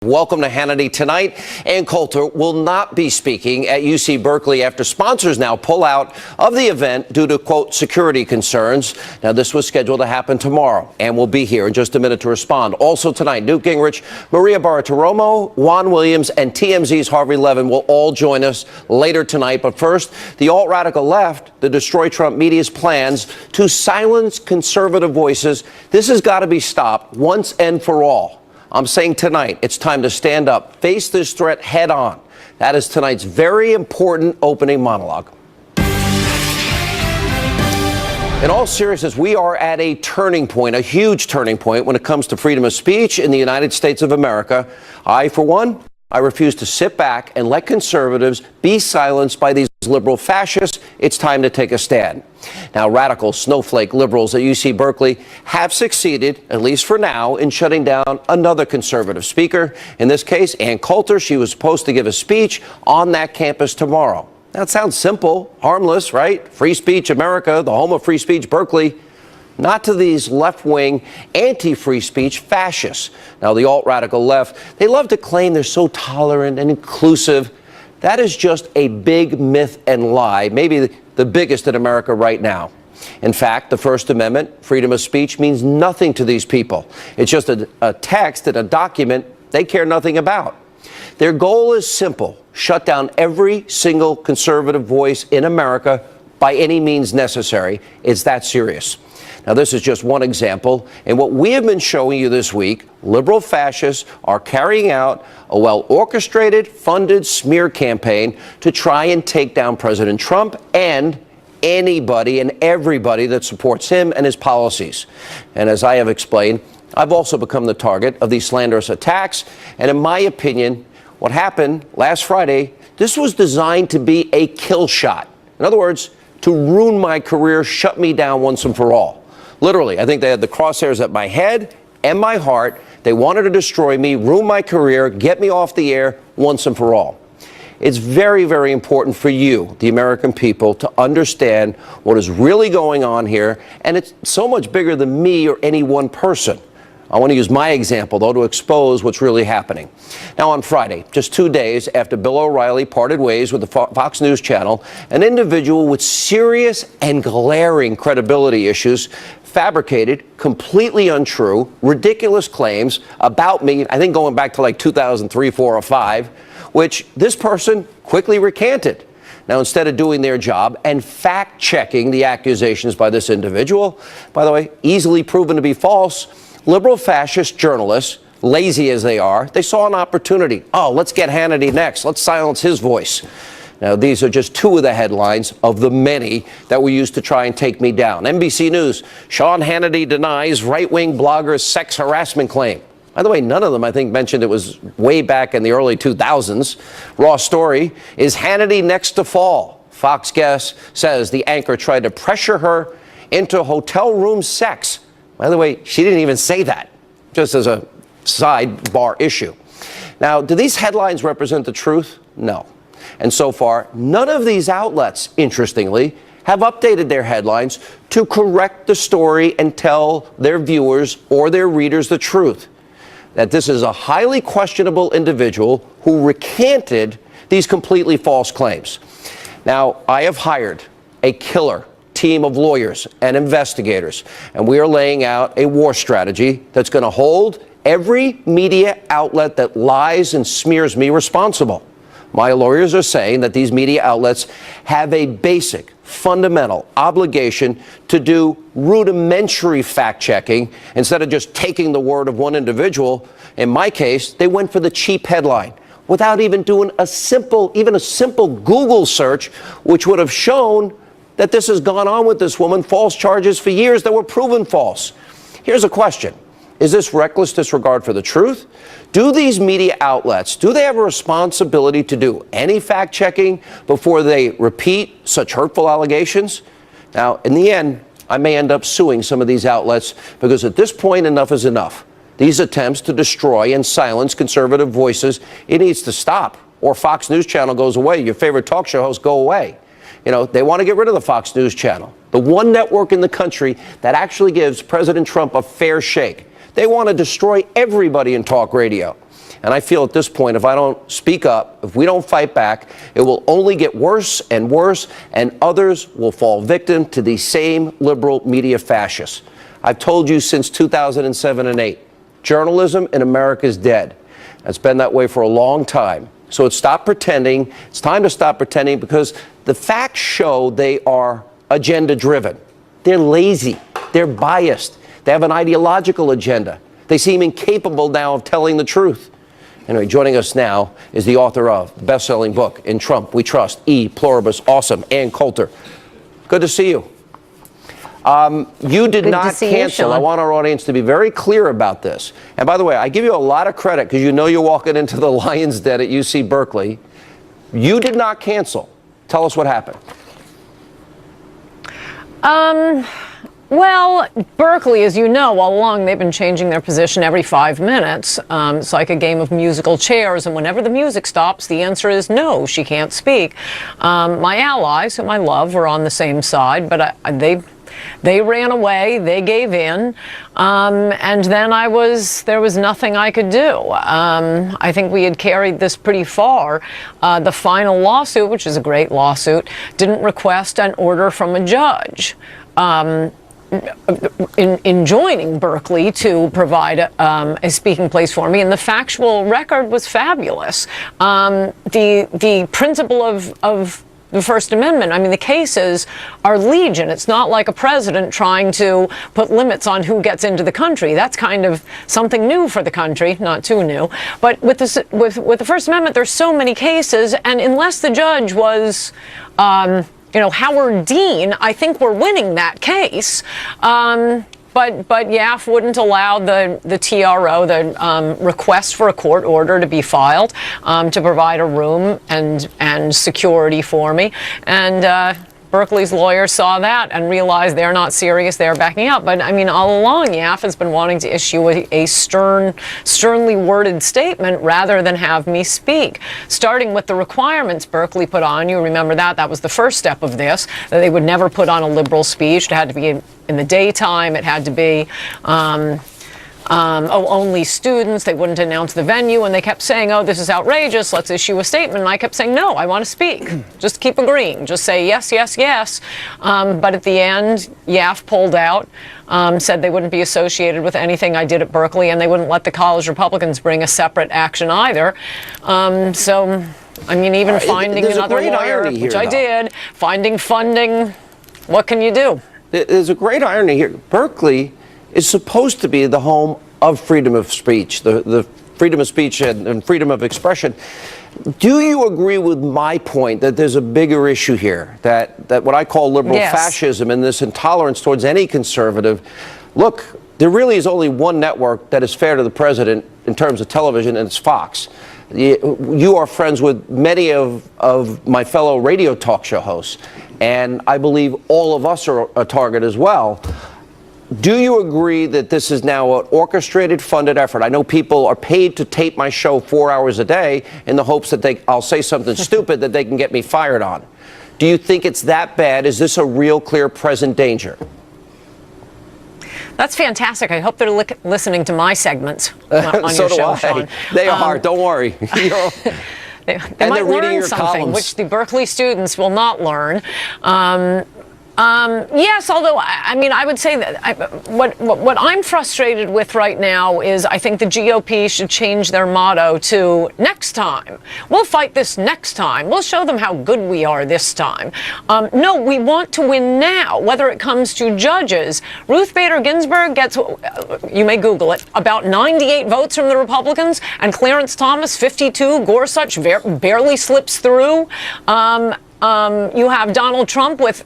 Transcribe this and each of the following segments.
Welcome to Hannity tonight. Ann Coulter will not be speaking at UC Berkeley after sponsors now pull out of the event due to, quote, security concerns. Now, this was scheduled to happen tomorrow, and we'll be here in just a minute to respond. Also tonight, Newt Gingrich, Maria Bartiromo, Juan Williams, and TMZ's Harvey Levin will all join us later tonight. But first, the alt-radical left, the Destroy Trump media's plans to silence conservative voices. This has got to be stopped once and for all. I'm saying tonight, it's time to stand up, face this threat head on. That is tonight's very important opening monologue. In all seriousness, we are at a turning point, a huge turning point when it comes to freedom of speech in the United States of America. For one, I refuse to sit back and let conservatives be silenced by these liberal fascists. It's time to take a stand. Now, radical snowflake liberals at UC Berkeley have succeeded, at least for now, in shutting down another conservative speaker. In this case, Ann Coulter. She was supposed to give a speech on that campus tomorrow. That sounds simple, harmless, right? Free speech America, the home of free speech Berkeley. Not to these left-wing, anti-free speech fascists. Now, the alt-radical left, they love to claim they're so tolerant and inclusive. That is just a big myth and lie, maybe the biggest in America right now. In fact, the First Amendment, freedom of speech, means nothing to these people. It's just a text and a document they care nothing about. Their goal is simple: shut down every single conservative voice in America by any means necessary. It's that serious. Now, this is just one example. And what we have been showing you this week, liberal fascists are carrying out a well-orchestrated, funded smear campaign to try and take down President Trump and anybody and everybody that supports him and his policies. And as I have explained, I've also become the target of these slanderous attacks. And in my opinion, what happened last Friday, this was designed to be a kill shot. In other words, to ruin my career, shut me down once and for all. Literally, I think they had the crosshairs at my head and my heart. They wanted to destroy me, ruin my career, get me off the air once and for all. It's very, very important for you, the American people, to understand what is really going on here. And it's so much bigger than me or any one person. I want to use my example, though, to expose what's really happening. Now, on Friday, just 2 days after Bill O'Reilly parted ways with the Fox News channel, an individual with serious and glaring credibility issues fabricated completely untrue, ridiculous claims about me, I think going back to like 2003, 4, or 5, which this person quickly recanted. Now, instead of doing their job and fact-checking the accusations by this individual, by the way, easily proven to be false, liberal fascist journalists, lazy as they are, they saw an opportunity. Oh, let's get Hannity next. Let's silence his voice. Now, these are just two of the headlines of the many that were used to try and take me down. NBC News, Sean Hannity denies right-wing blogger's sex harassment claim. By the way, none of them, I think, mentioned it was way back in the early 2000s. Raw story, is Hannity next to fall? Fox guest says the anchor tried to pressure her into hotel room sex. By the way, she didn't even say that, just as a sidebar issue. Now, do these headlines represent the truth? No. And so far, none of these outlets, interestingly, have updated their headlines to correct the story and tell their viewers or their readers the truth. That this is a highly questionable individual who recanted these completely false claims. Now, I have hired a killer team of lawyers and investigators, and we are laying out a war strategy that's going to hold every media outlet that lies and smears me responsible. My lawyers are saying that these media outlets have a basic, fundamental obligation to do rudimentary fact-checking instead of just taking the word of one individual. In my case, they went for the cheap headline without even doing a simple Google search, which would have shown that this has gone on with this woman, false charges for years that were proven false. Here's a question. Is this reckless disregard for the truth? Do these media outlets, do they have a responsibility to do any fact-checking before they repeat such hurtful allegations? Now, in the end, I may end up suing some of these outlets because at this point, enough is enough. These attempts to destroy and silence conservative voices, it needs to stop, or Fox News Channel goes away. Your favorite talk show hosts go away. You know, they want to get rid of the Fox News Channel, the one network in the country that actually gives President Trump a fair shake. They want to destroy everybody in talk radio. And I feel at this point, if I don't speak up, if we don't fight back, it will only get worse and worse, and others will fall victim to these same liberal media fascists. I've told you since 2007 and 8, journalism in America is dead. It's been that way for a long time. So stop pretending. It's time to stop pretending, because the facts show they are agenda-driven. They're lazy. They're biased. They have an ideological agenda. They seem incapable now of telling the truth. Anyway, joining us now is the author of the best-selling book, In Trump We Trust, E Pluribus Awesome, Ann Coulter. Good to see you. You did not cancel. I want our audience to be very clear about this. And by the way, I give you a lot of credit because you know you're walking into the lion's den at UC Berkeley. You did not cancel. Tell us what happened. Well, Berkeley, as you know, all along, they've been changing their position every 5 minutes. It's like a game of musical chairs, and whenever the music stops, the answer is no, she can't speak. My allies, whom I love, were on the same side, but they ran away, they gave in, and then there was nothing I could do. I think we had carried this pretty far. The final lawsuit, which is a great lawsuit, didn't request an order from a judge in joining Berkeley to provide a speaking place for me, and the factual record was fabulous. The principle of the First Amendment, I mean, the cases are legion. It's not like a president trying to put limits on who gets into the country. That's kind of something new for the country, not too new. But with the First Amendment, there's so many cases, and unless the judge was Howard Dean, I think we're winning that case. But YAF wouldn't allow the TRO, the request for a court order, to be filed to provide a room and security for me. And Berkeley's lawyers saw that and realized they're not serious, they're backing out. But I mean, all along, YAF has been wanting to issue a sternly worded statement rather than have me speak. Starting with the requirements Berkeley put on, you remember that was the first step of this, that they would never put on a liberal speech. It had to be in the daytime, it had to be only students. They wouldn't announce the venue, and they kept saying, oh, this is outrageous, let's issue a statement. And I kept saying, no, I want to speak. Just keep agreeing. Just say yes, yes, yes. But at the end, YAF pulled out, said they wouldn't be associated with anything I did at Berkeley, and they wouldn't let the college Republicans bring a separate action either. So, I mean, even finding another lawyer, which I did, finding funding, what can you do? There's a great irony here. Berkeley is supposed to be the home of freedom of speech, the freedom of speech and freedom of expression. Do you agree with my point that there's a bigger issue here, that what I call liberal fascism and this intolerance towards any conservative? Look, there really is only one network that is fair to the president in terms of television, and it's Fox. You are friends with many of my fellow radio talk show hosts, and I believe all of us are a target as well. Do you agree that this is now an orchestrated, funded effort? I know people are paid to tape my show 4 hours a day in the hopes that I'll say something stupid that they can get me fired on. Do you think it's that bad? Is this a real, clear, present danger? That's fantastic. I hope they're listening to my segments on so your do show, I. Sean. They are. Don't worry. They might learn something, columns, which the Berkeley students will not learn. Yes, although I mean, I would say that what I'm frustrated with right now is I think the GOP should change their motto to next time. We'll fight this next time. We'll show them how good we are this time. No, we want to win now, whether it comes to judges. Ruth Bader Ginsburg gets, you may Google it, about 98 votes from the Republicans, and Clarence Thomas 52. Gorsuch barely slips through. You have Donald Trump with,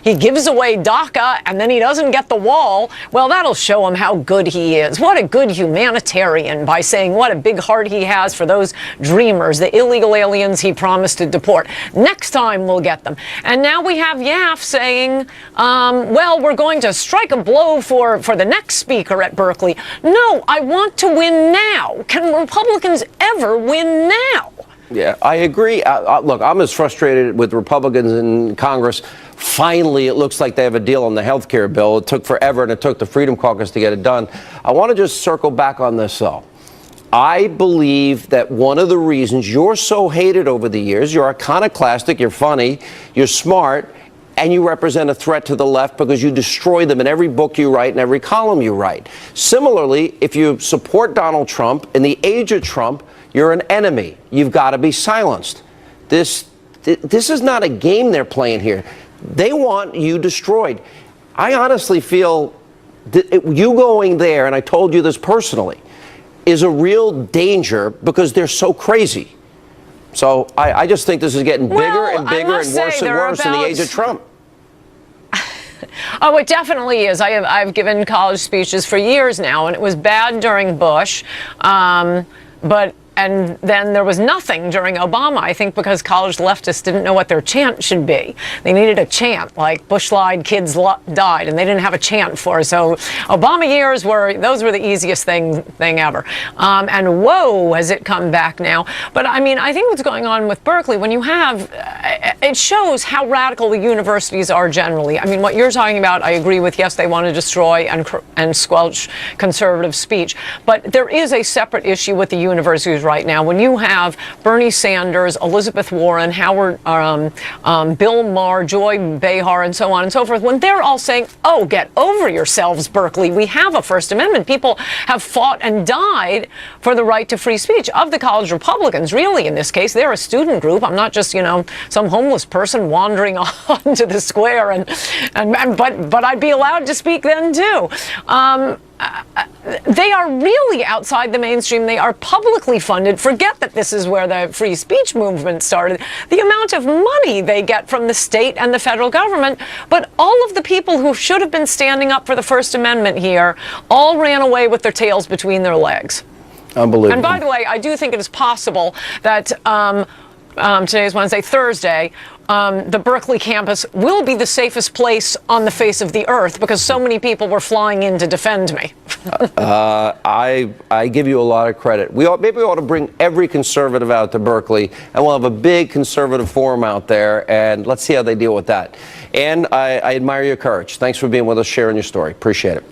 he gives away DACA and then he doesn't get the wall. Well, that'll show him how good he is. What a good humanitarian, by saying what a big heart he has for those dreamers, the illegal aliens he promised to deport. Next time we'll get them. And now we have YAF saying, well, we're going to strike a blow for the next speaker at Berkeley. No, I want to win now. Can Republicans ever win now? Yeah, I agree. Look, I'm as frustrated with Republicans in Congress. Finally, it looks like they have a deal on the health care bill. It took forever, and it took the Freedom Caucus to get it done. I want to just circle back on this, though. I believe that one of the reasons you're so hated over the years, you're iconoclastic, you're funny, you're smart, and you represent a threat to the left because you destroy them in every book you write and every column you write. Similarly, if you support Donald Trump, in the age of Trump, you're an enemy. You've got to be silenced. This is not a game they're playing here. They want you destroyed. I honestly feel that you going there, and I told you this personally, is a real danger because they're so crazy. So I just think this is getting bigger and bigger and worse and worse in the age of Trump. Oh, it definitely is. I've given college speeches for years now, and it was bad during Bush, and then there was nothing during Obama, I think, because college leftists didn't know what their chant should be. They needed a chant, like Bush lied, kids died, and they didn't have a chant for it. So Obama years those were the easiest thing ever. And whoa, has it come back now. But I mean, I think what's going on with Berkeley, when you have, it shows how radical the universities are generally. I mean, what you're talking about, I agree with. Yes, they want to destroy and squelch conservative speech. But there is a separate issue with the universities right now. When you have Bernie Sanders, Elizabeth Warren, Howard, Bill Maher, Joy Behar, and so on and so forth, when they're all saying, oh, get over yourselves, Berkeley, we have a First Amendment. People have fought and died for the right to free speech. Of the college Republicans, really, in this case, they're a student group. I'm not just, some homeless person wandering onto the square, but I'd be allowed to speak then, too. They are really outside the mainstream. They are publicly funded. Forget that this is where the free speech movement started. The amount of money they get from the state and the federal government, but all of the people who should have been standing up for the First Amendment here all ran away with their tails between their legs. Unbelievable. And by the way, I do think it is possible that today is Wednesday, Thursday, the Berkeley campus will be the safest place on the face of the earth because so many people were flying in to defend me. I give you a lot of credit. Maybe we ought to bring every conservative out to Berkeley, and we'll have a big conservative forum out there, and let's see how they deal with that. And I admire your courage. Thanks for being with us, sharing your story. Appreciate it.